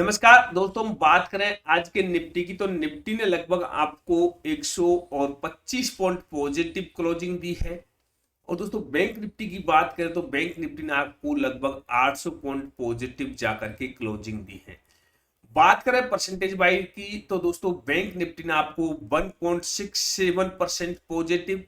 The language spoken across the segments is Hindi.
नमस्कार दोस्तों, हम बात करें आज के निफ्टी की। तो निफ्टी ने लगभग आपको 125 पॉइंट पॉजिटिव क्लोजिंग दी है। और दोस्तों बैंक निफ्टी की बात करें तो बैंक निफ्टी ने आपको लगभग 800 पॉइंट पॉजिटिव जाकर के क्लोजिंग दी है। बात करें परसेंटेज वाइज की तो दोस्तों बैंक निफ्टी ने आपको 1.67% पॉजिटिव,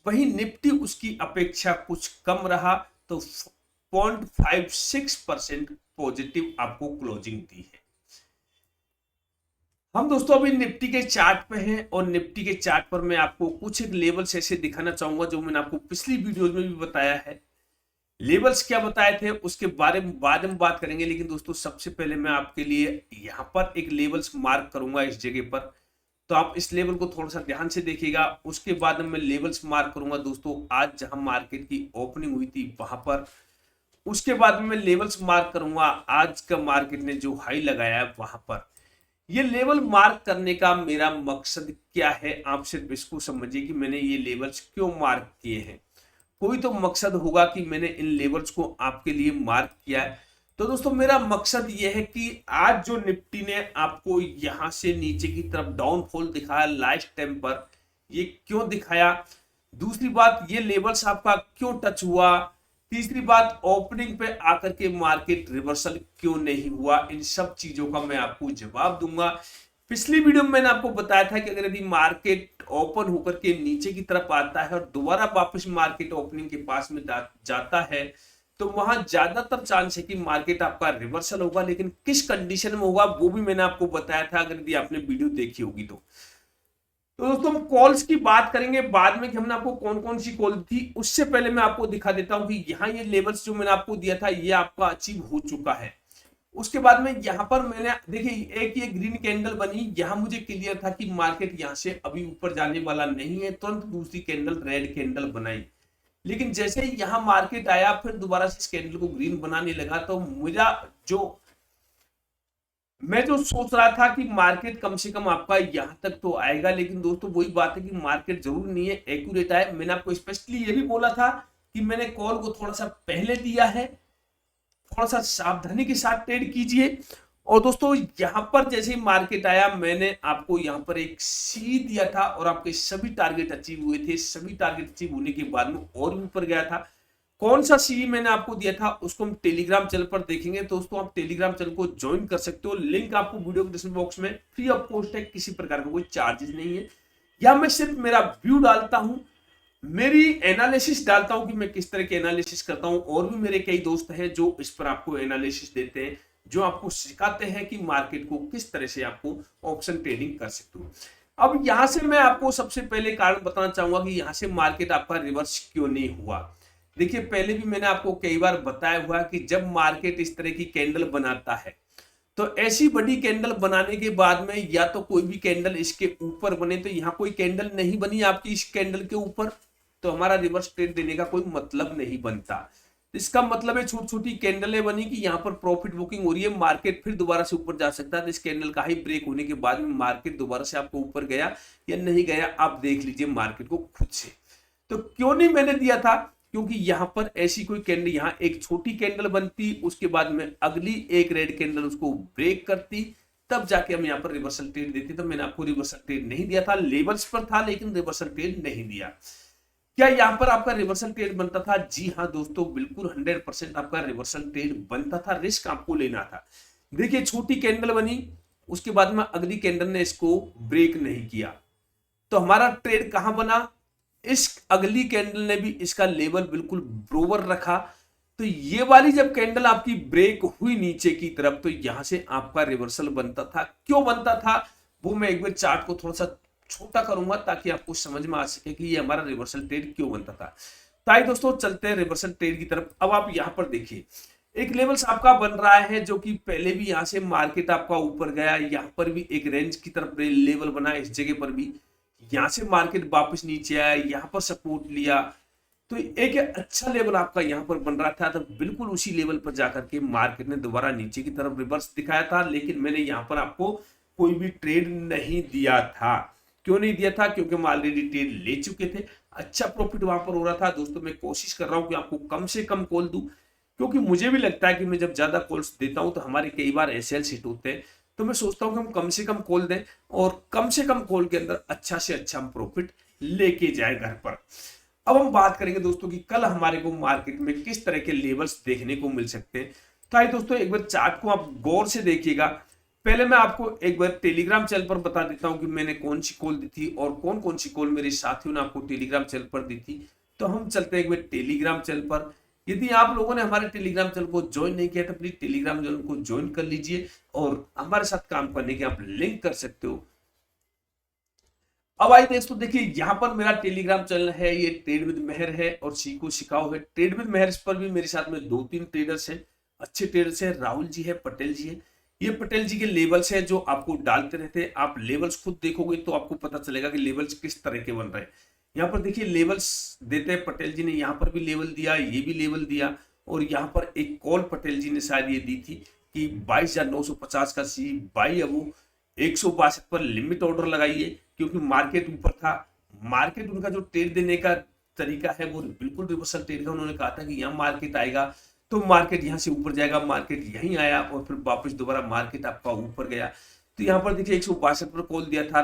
वहीं निफ्टी उसकी अपेक्षा कुछ कम रहा तो 0.56% पॉजिटिव आपको क्लोजिंग दी है। हम दोस्तों अभी निफ्टी के चार्ट पे हैं और निफ्टी के चार्ट पर मैं आपको कुछ एक लेवल्स ऐसे दिखाना चाहूंगा जो मैंने आपको पिछली वीडियोज में भी बताया है। लेवल्स क्या बताए थे उसके बारे में बाद में बात करेंगे, लेकिन दोस्तों सबसे पहले मैं आपके लिए यहाँ पर एक लेवल्स मार्क करूंगा इस जगह पर। तो आप इस लेवल को थोड़ा सा ध्यान से देखिएगा। उसके बाद में मैं लेवल्स मार्क करूंगा दोस्तों आज जहां मार्केट की ओपनिंग हुई थी वहां पर। उसके बाद में मैं लेवल्स मार्क करूंगा आज का मार्केट ने जो हाई लगाया है वहां पर। ये लेवल मार्क करने का मेरा मकसद क्या है, आप सिर्फ इसको समझिए कि मैंने ये लेवल्स क्यों मार्क किए हैं। कोई तो मकसद होगा कि मैंने इन लेवल्स को आपके लिए मार्क किया है। तो दोस्तों मेरा मकसद ये है कि आज जो निफ्टी ने आपको यहां से नीचे की तरफ डाउनफॉल दिखाया लास्ट टाइम पर, ये क्यों दिखाया। दूसरी बात, ये लेवल्स आपका क्यों टच हुआ। तीसरी बात, ओपनिंग पे आकर के मार्केट रिवर्सल क्यों नहीं हुआ। इन सब चीजों का मैं आपको जवाब दूंगा। पिछली वीडियो में मैंने आपको बताया था कि अगर यदि मार्केट ओपन होकर के नीचे की तरफ आता है और दोबारा वापस मार्केट ओपनिंग के पास में जाता है तो वहां ज्यादातर चांस है कि मार्केट आपका रिवर्सल होगा, लेकिन किस कंडीशन में होगा वो भी मैंने आपको बताया था अगर यदि आपने वीडियो देखी होगी तो। दोस्तों हम कॉल्स की बात करेंगे बाद में कि हमने आपको कौन कौन सी कॉल थी। उससे पहले मैं आपको दिखा देता हूं कि यहाँ ये लेवल्स जो मैंने आपको दिया था ये आपका अचीव हो चुका है। उसके बाद में यहाँ पर मैंने देखिए एक ये ग्रीन कैंडल बनी, यहाँ मुझे क्लियर था कि मार्केट यहाँ से अभी ऊपर जाने वाला नहीं है, तुरंत दूसरी कैंडल रेड कैंडल बनाई। लेकिन जैसे ही यहाँ मार्केट आया फिर दोबारा से इस कैंडल को ग्रीन बनाने लगा तो मेरा मैं जो सोच रहा था कि मार्केट कम से कम आपका यहां तक तो आएगा, लेकिन दोस्तों वही बात है कि मार्केट जरूर नहीं है एक्यूरेट आए। मैंने आपको स्पेशली ये भी बोला था कि मैंने कॉल को थोड़ा सा पहले दिया है, थोड़ा सा सावधानी के साथ ट्रेड कीजिए। और दोस्तों यहां पर जैसे ही मार्केट आया मैंने आपको यहां पर एक सी दिया था और आपके सभी टारगेट अचीव हुए थे। सभी टारगेट अचीव होने के बाद में और भी ऊपर गया था। कौन सा सी मैंने आपको दिया था उसको हम टेलीग्राम चैनल पर देखेंगे। दोस्तों आप टेलीग्राम चैनल को ज्वाइन कर सकते हो, लिंक आपको वीडियो के डिस्क्रिप्शन बॉक्स में फ्री ऑफ कॉस्ट है, किसी प्रकार का कोई चार्जेस नहीं है। या मैं सिर्फ मेरा व्यू डालता हूं, मेरी एनालिसिस डालता हूं कि मैं किस तरह के एनालिसिस करता हूं। और भी मेरे कई दोस्त हैं जो इस पर आपको एनालिसिस देते हैं, जो आपको सिखाते हैं कि मार्केट को किस तरह से आपको ऑप्शन ट्रेडिंग कर सकते हो। अब यहां से मैं आपको सबसे पहले कारण बताना चाहूंगा कि यहां से मार्केट आपका रिवर्स क्यों नहीं हुआ। देखिए पहले भी मैंने आपको कई बार बताया हुआ कि जब मार्केट इस तरह की कैंडल बनाता है तो ऐसी बड़ी कैंडल बनाने के बाद में या तो कोई भी कैंडल इसके ऊपर बने, तो यहाँ कोई कैंडल नहीं बनी आपकी इस कैंडल के ऊपर, तो हमारा रिवर्स ट्रेड देने का कोई मतलब नहीं बनता। इसका मतलब है छोटी छोटी कैंडलें बनी कि यहाँ पर प्रॉफिट बुकिंग हो रही है, मार्केट फिर दोबारा से ऊपर जा सकता है। तो इस कैंडल का ही ब्रेक होने के बाद में मार्केट दोबारा से आपको ऊपर गया या नहीं गया आप देख लीजिए मार्केट को खुद से। तो क्यों नहीं मैंने दिया था, क्योंकि यहां पर ऐसी कोई कैंडल, यहां एक छोटी कैंडल बनती, उसके बाद में अगली एक रेड कैंडल उसको ब्रेक करती, तब जाके हम यहां पर रिवर्सल ट्रेड देते। तो मैंने आपको रिवर्सल ट्रेड नहीं दिया था, लेवल्स पर था लेकिन रिवर्सल ट्रेड नहीं दिया। क्या यहां पर आपका रिवर्सल ट्रेड बनता था? जी हाँ दोस्तों, बिल्कुल 100% आपका रिवर्सल ट्रेड बनता था, रिस्क आपको लेना था। देखिए छोटी कैंडल बनी, उसके बाद में अगली कैंडल ने इसको ब्रेक नहीं किया, तो हमारा ट्रेड कहां बना, इस अगली कैंडल ने भी इसका लेवल बिल्कुल बरोबर रखा। तो ये वाली जब कैंडल आपकी ब्रेक हुई नीचे की तरफ तो यहां से आपका रिवर्सल बनता था। क्यों बनता था वो मैं एक बार चार्ट को थोड़ा सा छोटा करूंगा ताकि आपको समझ में आ सके कि ये हमारा रिवर्सल ट्रेड क्यों बनता था। तो आइए दोस्तों चलते हैं रिवर्सल ट्रेड की तरफ। अब आप यहां पर देखिए एक लेवल्स आपका बन रहा है जो कि पहले भी यहां से मार्केट आपका ऊपर गया, यहां पर भी एक रेंज की तरफ लेवल बना, इस जगह पर भी यहां से मार्केट वापस नीचे आया, यहां पर सपोर्ट लिया, तो एक अच्छा लेवल आपका यहां पर बन रहा था। तो बिल्कुल उसी लेवल पर जाकर के मार्केट ने दोबारा नीचे की तरफ रिवर्स दिखाया था, लेकिन मैंने यहां पर आपको कोई भी ट्रेड नहीं दिया था। क्यों नहीं दिया था? क्योंकि हम ऑलरेडी ट्रेड ले चुके थे, अच्छा प्रॉफिट वहां पर हो रहा था। दोस्तों मैं कोशिश कर रहा हूं कि आपको कम से कम कॉल दूं, क्योंकि मुझे भी लगता है कि मैं जब ज्यादा कॉल्स देता हूं तो हमारे कई बार एसएल्स हिट होते हैं। तो मैं सोचता हूं कि हम कम से कम कॉल दें और कम से कम कॉल के अंदर अच्छा से अच्छा हम प्रॉफिट लेके जाए घर पर। अब हम बात करेंगे दोस्तों कि कल हमारे को मार्केट में किस तरह के लेवल्स देखने को मिल सकते हैं। तो आइए दोस्तों एक बार चार्ट को आप गौर से देखिएगा। पहले मैं आपको एक बार टेलीग्राम चैनल पर बता देता हूं कि मैंने कौन सी कॉल दी थी और कौन कौन सी कॉल मेरे साथियों ने आपको टेलीग्राम चैनल पर दी थी। तो हम चलते हैं एक बार टेलीग्राम चैनल पर। यदि आप लोगों ने हमारे टेलीग्राम चैनल को ज्वाइन नहीं किया तो प्लीज टेलीग्राम चैनल को ज्वाइन कर लीजिए और हमारे साथ काम करने के आप लिंक कर सकते हो। अब आइए दोस्तों देखिए यहाँ पर मेरा टेलीग्राम चैनल है, ये ट्रेड विद मेहर है और सीखो सिखाओ है। ट्रेड विद मेहर पर भी मेरे साथ में 2-3 ट्रेडर्स हैं, अच्छे ट्रेडर्स हैं। राहुल जी है, पटेल जी है। ये पटेल जी के लेवल्स है जो आपको डालते रहते हैं। आप लेवल्स खुद देखोगे तो आपको पता चलेगा कि लेवल्स किस तरह के बन रहे हैं। यहाँ पर देखिए लेवल्स देते हैं, पटेल जी ने यहाँ पर भी लेवल दिया, ये भी लेवल दिया और यहाँ पर एक कॉल पटेल जी ने शायद ये दी थी कि 22,950 का सी बाई अब 162 पर लिमिट ऑर्डर लगाइए क्योंकि मार्केट ऊपर था। मार्केट उनका जो ट्रेड देने का तरीका है वो बिल्कुल रिवर्सल ट्रेड का। उन्होंने कहा था कि यहाँ मार्केट आएगा तो मार्केट यहाँ से ऊपर जाएगा, मार्केट यहीं आया और फिर वापस दोबारा मार्केट आपका ऊपर गया। तो यहाँ पर देखिए 162 पर कॉल दिया था,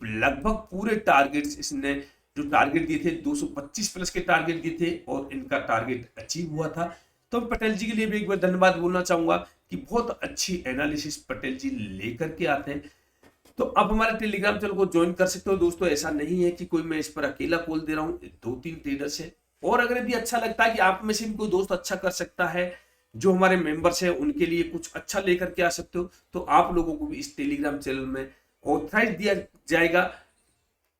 लगभग पूरे टारगेट्स इसने जो टारगेट दिए थे 225 प्लस के टारगेट दिए थे और इनका टारगेट अचीव हुआ था। तो पटेल जी के लिए भी एक बार धन्यवाद बोलना चाहूंगा कि बहुत अच्छी एनालिसिस पटेल जी लेकर के आते हैं। तो आप हमारे टेलीग्राम चैनल को ज्वाइन कर सकते हो दोस्तों। ऐसा नहीं है कि कोई मैं इस पर अकेला कॉल दे रहा हूँ, 2-3 ट्रेडर्स है। और अगर यदि अच्छा लगता है कि आप में से भी कोई दोस्त अच्छा कर सकता है, जो हमारे मेंबर्स है उनके लिए कुछ अच्छा लेकर के आ सकते हो, तो आप लोगों को भी इस टेलीग्राम चैनल में ऑथराइज दिया जाएगा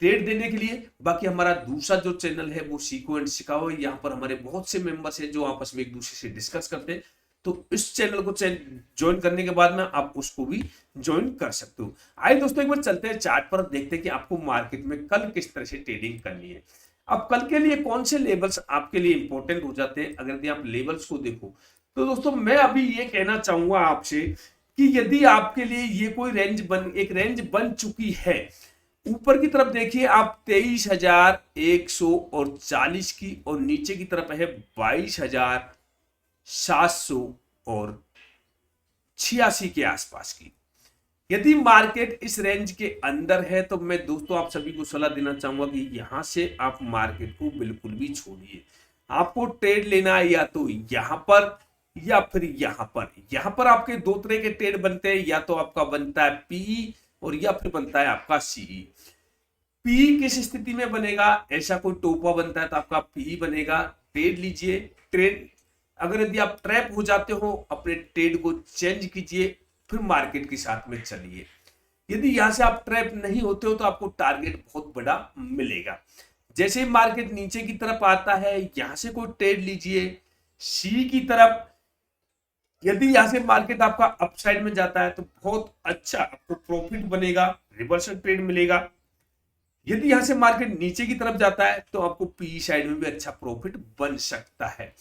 ट्रेड देने के लिए। बाकी हमारा दूसरा जो चैनल है वो सीखो एंड सिखाओ है। यहाँ पर हमारे बहुत से मेंबर्स हैं जो आपस में एक दूसरे से डिस्कस करते हैं। तो इस चैनल को ज्वाइन करने के बाद में आप उसको भी ज्वाइन कर सकते हो। आइए दोस्तों एक बार चलते हैं चार्ट पर, देखते हैं कि आपको मार्केट में कल किस तरह से ट्रेडिंग करनी है। अब कल के लिए कौन से लेवल्स आपके लिए इंपॉर्टेंट हो जाते हैं अगर यदि आप लेवल्स को देखो तो दोस्तों मैं अभी ये कहना चाहूंगा आपसे कि यदि आपके लिए ये कोई एक रेंज बन चुकी है, ऊपर की तरफ देखिए आप 23,140 की और नीचे की तरफ है 22,786 के आसपास की। यदि मार्केट इस रेंज के अंदर है तो मैं दोस्तों आप सभी को सलाह देना चाहूंगा कि यहां से आप मार्केट को बिल्कुल भी छोड़िए। आपको ट्रेड लेना है या तो यहां पर या फिर यहां पर। यहां पर आपके दो तरह के ट्रेड बनते हैं, या तो आपका बनता है पीई और या फिर बनता है आपका सीई। पीई किस स्थिति में बनेगा, ऐसा कोई टोपा बनता है तो आपका पीई बनेगा। ट्रेड लीजिए, ट्रेड अगर यदि आप ट्रैप हो जाते हो अपने ट्रेड को चेंज कीजिए, फिर मार्केट के साथ में चलिए। यदि यहां से आप ट्रैप नहीं होते हो तो आपको टारगेट बहुत बड़ा मिलेगा। जैसे ही मार्केट नीचे की तरफ आता है यहां से कोई ट्रेड लीजिए सी की तरफ। यदि यहां से मार्केट आपका अपसाइड में जाता है तो बहुत अच्छा आपको प्रॉफिट बनेगा, रिवर्सल ट्रेड मिलेगा। यदि यहां से मार्केट नीचे की तरफ जाता है तो आपको पी साइड में भी अच्छा प्रॉफिट बन सकता है।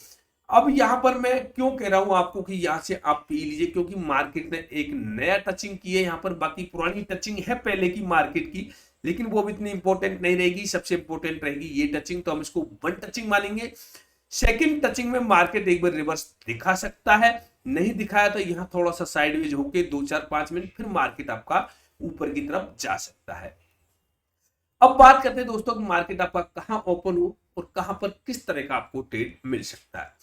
अब यहां पर मैं क्यों कह रहा हूं आपको कि यहां से आप पी लीजिए, क्योंकि मार्केट ने एक नया टचिंग की है यहां पर। बाकी पुरानी टचिंग है पहले की मार्केट की, लेकिन वो भी इतनी इंपॉर्टेंट नहीं रहेगी। सबसे इंपॉर्टेंट रहेगी ये टचिंग, तो हम इसको वन टचिंग मानेंगे। सेकंड टचिंग में मार्केट एक बार रिवर्स दिखा सकता है, नहीं दिखाया तो यहां थोड़ा सा साइडवेज होके 2-4-5 मिनट फिर मार्केट आपका ऊपर की तरफ जा सकता है। अब बात करते हैं दोस्तों कि मार्केट आपका कहां ओपन हो और कहां पर किस तरह का आपको ट्रेड मिल सकता है।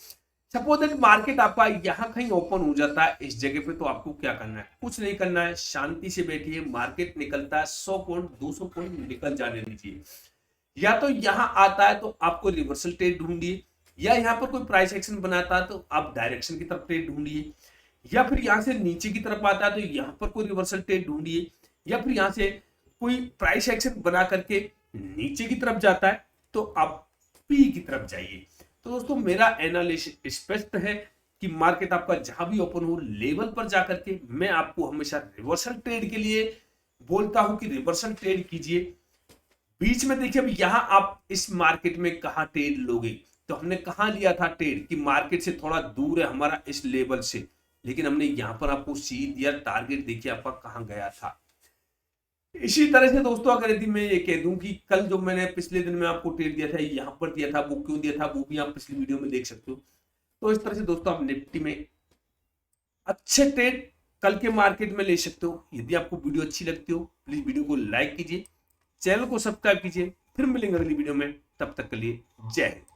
सपोज दैट मार्केट आपका यहां कहीं ओपन हो जाता है इस जगह पे, तो आपको क्या करना है, कुछ नहीं करना है, शांति से बैठिए। मार्केट निकलता है 100 पॉइंट 200 पॉइंट निकल जाने दीजिए। या तो यहां आता है तो आपको रिवर्सल ट्रेड ढूंढिए, या यहां पर कोई प्राइस एक्शन बनाता है तो आप डायरेक्शन की तरफ ट्रेड ढूंढिए, या फिर यहां से नीचे की तरफ आता है तो यहां पर कोई रिवर्सल ट्रेड ढूंढिए, या फिर यहां से कोई प्राइस एक्शन बना करके नीचे की तरफ जाता है तो आप पी की तरफ जाइए। तो दोस्तों मेरा एनालिसिस स्पष्ट है कि मार्केट आपका जहां भी ओपन हो लेवल पर जाकर के मैं आपको हमेशा रिवर्सल ट्रेड के लिए बोलता हूं कि रिवर्सल ट्रेड कीजिए। बीच में देखिए अब यहां आप इस मार्केट में कहां ट्रेड लोगे, तो हमने कहां लिया था ट्रेड कि मार्केट से थोड़ा दूर है हमारा इस लेवल से, लेकिन हमने यहां पर आपको सी दिया, टारगेट देखिए आपका कहां गया था। इसी तरह से दोस्तों अगर यदि मैं ये कह दूं कि कल जो मैंने पिछले दिन में आपको ट्रेड दिया था यहां पर दिया था, वो क्यों दिया था वो भी आप पिछली वीडियो में देख सकते हो। तो इस तरह से दोस्तों आप निफ्टी में अच्छे ट्रेड कल के मार्केट में ले सकते हो। यदि आपको वीडियो अच्छी लगती हो प्लीज वीडियो को लाइक कीजिए, चैनल को सब्सक्राइब कीजिए। फिर मिलेंगे अगली वीडियो में, तब तक के लिए जय हिंद।